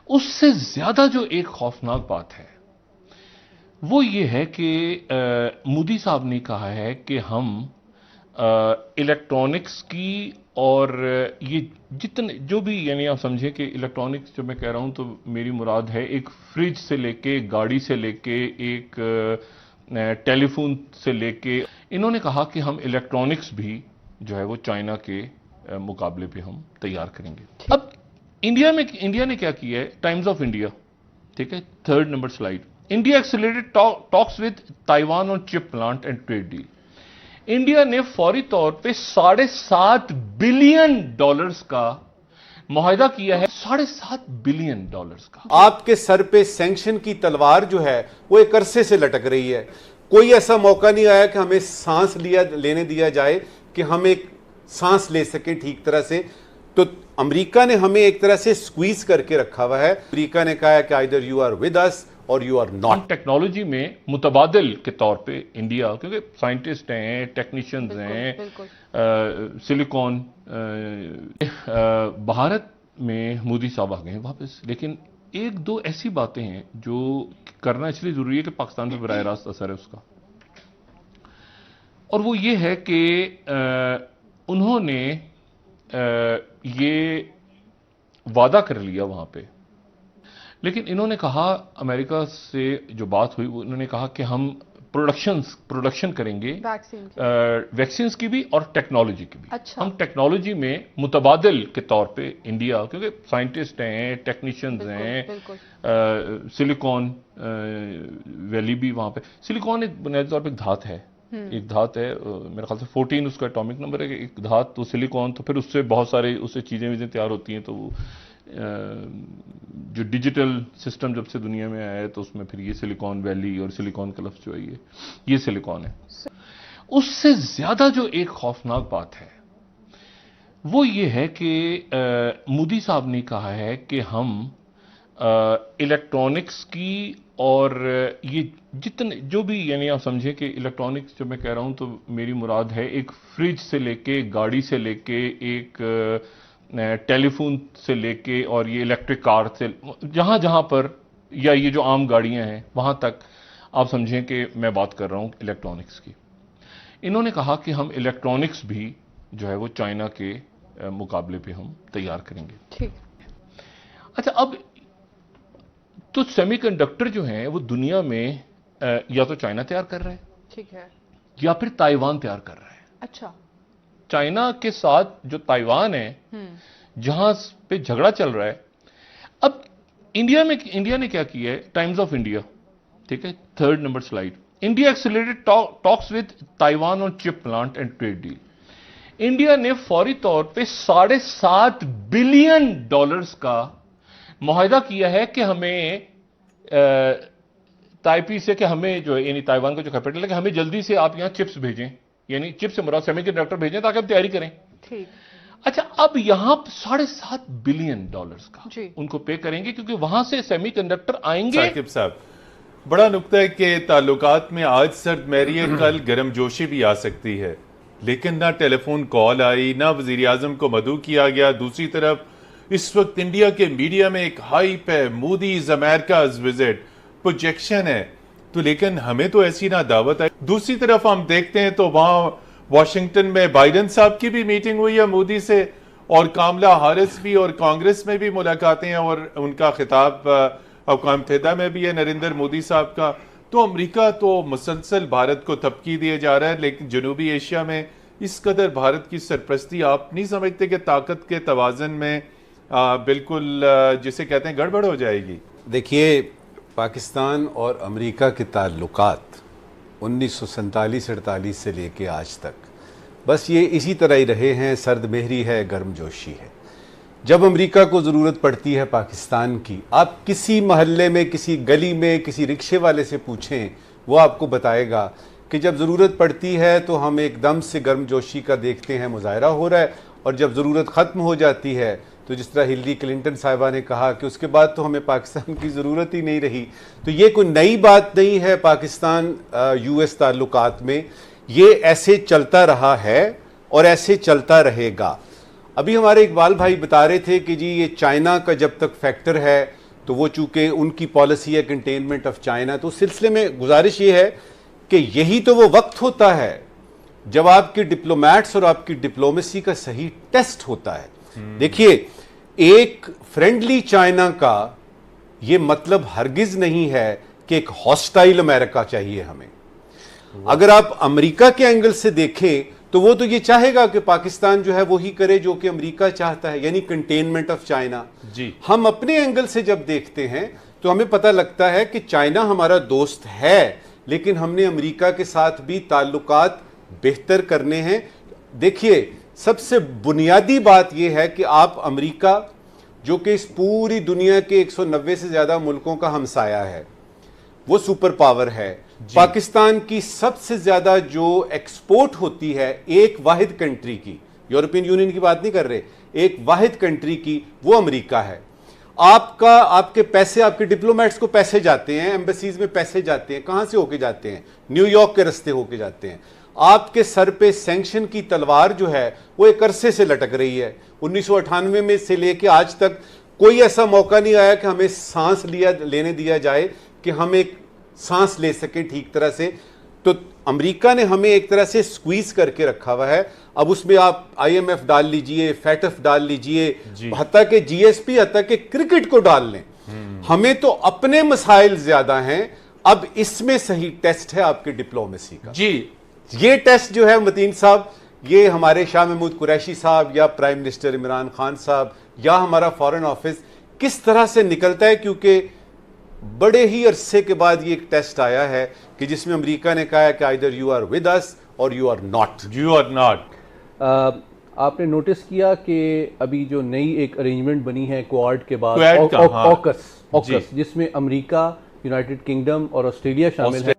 اس سے زیادہ جو ایک خوفناک بات ہے وہ یہ ہے کہ مودی صاحب نے کہا ہے کہ ہم الیکٹرانکس کی اور یہ جتنے جو بھی یعنی آپ سمجھیں کہ الیکٹرانکس جو میں کہہ رہا ہوں تو میری مراد ہے ایک فریج سے لے کے گاڑی سے لے کے ایک ٹیلی فون سے لے کے انہوں نے کہا کہ ہم الیکٹرانکس بھی جو ہے وہ چائنا کے مقابلے پہ ہم تیار کریں گے. اب انڈیا نے کیا کیا ہے؟ ٹائمز آف انڈیا، ٹھیک ہے، 3rd number slide. India accelerated talks with Taiwan on chip plant and trade deal. India نے فوری طور پہ $7.5 بلین کا معاہدہ کیا ہے. $7.5 بلین کا. آپ کے سر پہ سینکشن کی تلوار جو ہے وہ ایک عرصے سے لٹک رہی ہے. کوئی ایسا موقع نہیں آیا کہ ہمیں سانس لینے دیا جائے کہ ہم ایک سانس لے سکیں ٹھیک طرح سے. تو امریکہ نے ہمیں ایک طرح سے سکویز کر کے رکھا ہوا ہے. امریکہ نے کہا ہے کہ either you are with us or you are not. Technology میں متبادل کے طور پہ انڈیا، کیونکہ سائنٹسٹ ہیں، ٹیکنیشینز ہیں، سلیکون. بھارت میں مودی صاحب آ گئے ہیں واپس، لیکن ایک دو ایسی باتیں ہیں جو کرنا اس لیے ضروری ہے کہ پاکستان پہ براہ راست اثر ہے اس کا، اور وہ یہ ہے کہ انہوں نے یہ وعدہ کر لیا وہاں پہ، لیکن انہوں نے کہا امریکہ سے جو بات ہوئی وہ انہوں نے کہا کہ ہم پروڈکشن کریں گے ویکسینز کی بھی اور ٹیکنالوجی کی بھی. ہم ٹیکنالوجی میں متبادل کے طور پہ انڈیا، کیونکہ سائنٹسٹ ہیں، ٹیکنیشینز ہیں، سلیکون ویلی بھی وہاں پہ. سلیکون ایک بنیادی طور پہ ایک دھات ہے، میرے خیال سے 14 اس کا اٹامک نمبر ہے، ایک دھات تو سلیکون، تو پھر اس سے بہت سارے اس سے چیزیں تیار ہوتی ہیں. تو وہ جو ڈیجیٹل سسٹم جب سے دنیا میں آیا ہے تو اس میں پھر یہ سلیکون ویلی اور سلیکون کا لفظ جو ہے یہ سلیکون ہے. اس سے زیادہ جو ایک خوفناک بات ہے وہ یہ ہے کہ مودی صاحب نے کہا ہے کہ ہم الیکٹرانکس کی اور یہ جتنے جو بھی یعنی آپ سمجھیں کہ الیکٹرانکس جو میں کہہ رہا ہوں تو میری مراد ہے ایک فریج سے لے کے گاڑی سے لے کے ایک ٹیلی فون سے لے کے اور یہ الیکٹرک کار سے جہاں پر یا یہ جو عام گاڑیاں ہیں وہاں تک آپ سمجھیں کہ میں بات کر رہا ہوں الیکٹرانکس کی. انہوں نے کہا کہ ہم الیکٹرانکس بھی جو ہے وہ چائنا کے مقابلے پہ ہم تیار کریں گے. ٹھیک. اچھا، اب تو سیمی کنڈکٹر جو ہیں وہ دنیا میں یا تو چائنا تیار کر رہا ہے، ٹھیک ہے، یا پھر تائیوان تیار کر رہا ہے. اچھا. چائنا کے ساتھ جو تائیوان ہے جہاں پہ جھگڑا چل رہا ہے. اب انڈیا نے کیا کیا ہے؟ ٹائمز آف انڈیا، ٹھیک ہے، 3rd number slide. India accelerated talks with Taiwan on chip plant and trade deal. India نے فوری طور پہ $7.5 بلین کا معاہدہ کیا ہے کہ ہمیں تائپی سے، کہ ہمیں جو یعنی تائیوان کا جو کیپٹل ہے، کہ ہمیں جلدی سے آپ یہاں چپس بھیجیں، یعنی چپ سے مراد سیمی کنڈکٹر بھیجیں تاکہ ہم تیاری کریں. ٹھیک. اچھا، اب یہاں $7.5 بلین کا جی ان کو پے کریں گے کیونکہ وہاں سے سیمی کنڈکٹر آئیں گے. ثاقب صاحب، بڑا نکتہ ہے کہ تعلقات میں آج سرد مہری ہے، کل گرم جوشی بھی آ سکتی ہے، لیکن نہ ٹیلی فون کال آئی، نہ وزیر اعظم کو مدعو کیا گیا. دوسری طرف اس وقت انڈیا کے میڈیا میں ایک ہائپ ہے، مودیز امریکاز وزٹ، پروجیکشن ہے، تو لیکن ہمیں تو ایسی نہ دعوت آئی. دوسری طرف ہم دیکھتے ہیں تو وہاں واشنگٹن میں بائیڈن صاحب کی بھی میٹنگ ہوئی ہے مودی سے، اور کاملا ہارس بھی، اور کانگریس میں بھی ملاقاتیں ہیں، اور ان کا خطاب اقوام متحدہ میں بھی ہے نریندر مودی صاحب کا. تو امریکہ تو مسلسل بھارت کو تھپکی دیے جا رہا ہے، لیکن جنوبی ایشیا میں اس قدر بھارت کی سرپرستی آپ نہیں سمجھتے کہ طاقت کے توازن میں بالکل جسے کہتے ہیں گڑبڑ ہو جائے گی؟ دیکھیے، پاکستان اور امریکہ کے تعلقات 1947-48 سے لے کے آج تک بس یہ اسی طرح ہی رہے ہیں، سرد مہری ہے، گرم جوشی ہے. جب امریکہ کو ضرورت پڑتی ہے پاکستان کی، آپ کسی محلے میں، کسی گلی میں، کسی رکشے والے سے پوچھیں، وہ آپ کو بتائے گا کہ جب ضرورت پڑتی ہے تو ہم ایک دم سے گرم جوشی کا دیکھتے ہیں مظاہرہ ہو رہا ہے، اور جب ضرورت ختم ہو جاتی ہے تو جس طرح ہلری کلنٹن صاحبہ نے کہا کہ اس کے بعد تو ہمیں پاکستان کی ضرورت ہی نہیں رہی. تو یہ کوئی نئی بات نہیں ہے پاکستان یو ایس تعلقات میں، یہ ایسے چلتا رہا ہے اور ایسے چلتا رہے گا. ابھی ہمارے اقبال بھائی بتا رہے تھے کہ جی یہ چائنا کا جب تک فیکٹر ہے تو وہ چونکہ ان کی پالیسی ہے کنٹینمنٹ آف چائنا، تو اس سلسلے میں گزارش یہ ہے کہ یہی تو وہ وقت ہوتا ہے جب آپ کے ڈپلومیٹس اور آپ کی ڈپلومیسی کا صحیح ٹیسٹ ہوتا ہے۔ دیکھیے، ایک فرینڈلی چائنا کا یہ مطلب ہرگز نہیں ہے کہ ایک ہاسٹائل امریکہ چاہیے ہمیں۔ اگر آپ امریکہ کے اینگل سے دیکھیں تو وہ تو یہ چاہے گا کہ پاکستان جو ہے وہی کرے جو کہ امریکہ چاہتا ہے، یعنی کنٹینمنٹ آف چائنا۔ جی، ہم اپنے اینگل سے جب دیکھتے ہیں تو ہمیں پتہ لگتا ہے کہ چائنا ہمارا دوست ہے، لیکن ہم نے امریکہ کے ساتھ بھی تعلقات بہتر کرنے ہیں۔ دیکھیے، سب سے بنیادی بات یہ ہے کہ آپ امریکہ جو کہ اس پوری دنیا کے 190 سے زیادہ ملکوں کا ہمسایہ ہے، وہ سپر پاور ہے۔ پاکستان کی سب سے زیادہ جو ایکسپورٹ ہوتی ہے ایک واحد کنٹری کی، یورپین یونین کی بات نہیں کر رہے، ایک واحد کنٹری کی، وہ امریکہ ہے۔ آپ کے پیسے، آپ کے ڈپلومیٹس کو پیسے جاتے ہیں، ایمبیسیز میں پیسے جاتے ہیں، کہاں سے ہو کے جاتے ہیں؟ نیو یارک کے رستے ہو کے جاتے ہیں۔ آپ کے سر پہ سینکشن کی تلوار جو ہے وہ ایک عرصے سے لٹک رہی ہے۔ 1998 میں سے لے کے آج تک کوئی ایسا موقع نہیں آیا کہ ہمیں سانس لینے دیا جائے کہ ہم ایک سانس لے سکیں ٹھیک طرح سے۔ تو امریکہ نے ہمیں ایک طرح سے سکویز کر کے رکھا ہوا ہے۔ اب اس میں آپ آئی ایم ایف ڈال لیجئے، فیٹف ڈال لیجئے، حتیٰ کہ جی ایس پی، حتیٰ کہ کرکٹ کو ڈال لیں۔ ہمیں تو اپنے مسائل زیادہ ہیں۔ اب اس میں صحیح ٹیسٹ ہے آپ کی ڈپلومیسی کا۔ جی، یہ ٹیسٹ جو ہے متین صاحب، یہ ہمارے شاہ محمود قریشی صاحب یا پرائم منسٹر عمران خان صاحب یا ہمارا فارن آفس کس طرح سے نکلتا ہے، کیونکہ بڑے ہی عرصے کے بعد یہ ایک ٹیسٹ آیا ہے کہ جس میں امریکہ نے کہا ہے کہ either you are with us or you are not. you are not. آپ نے نوٹس کیا کہ ابھی جو نئی ایک ارینجمنٹ بنی ہے کوارڈ کے بعد، کویڈ کا، ہاں، آکس، جس میں امریکہ، یونائٹڈ کنگڈم اور آسٹریلیا شامل ہے۔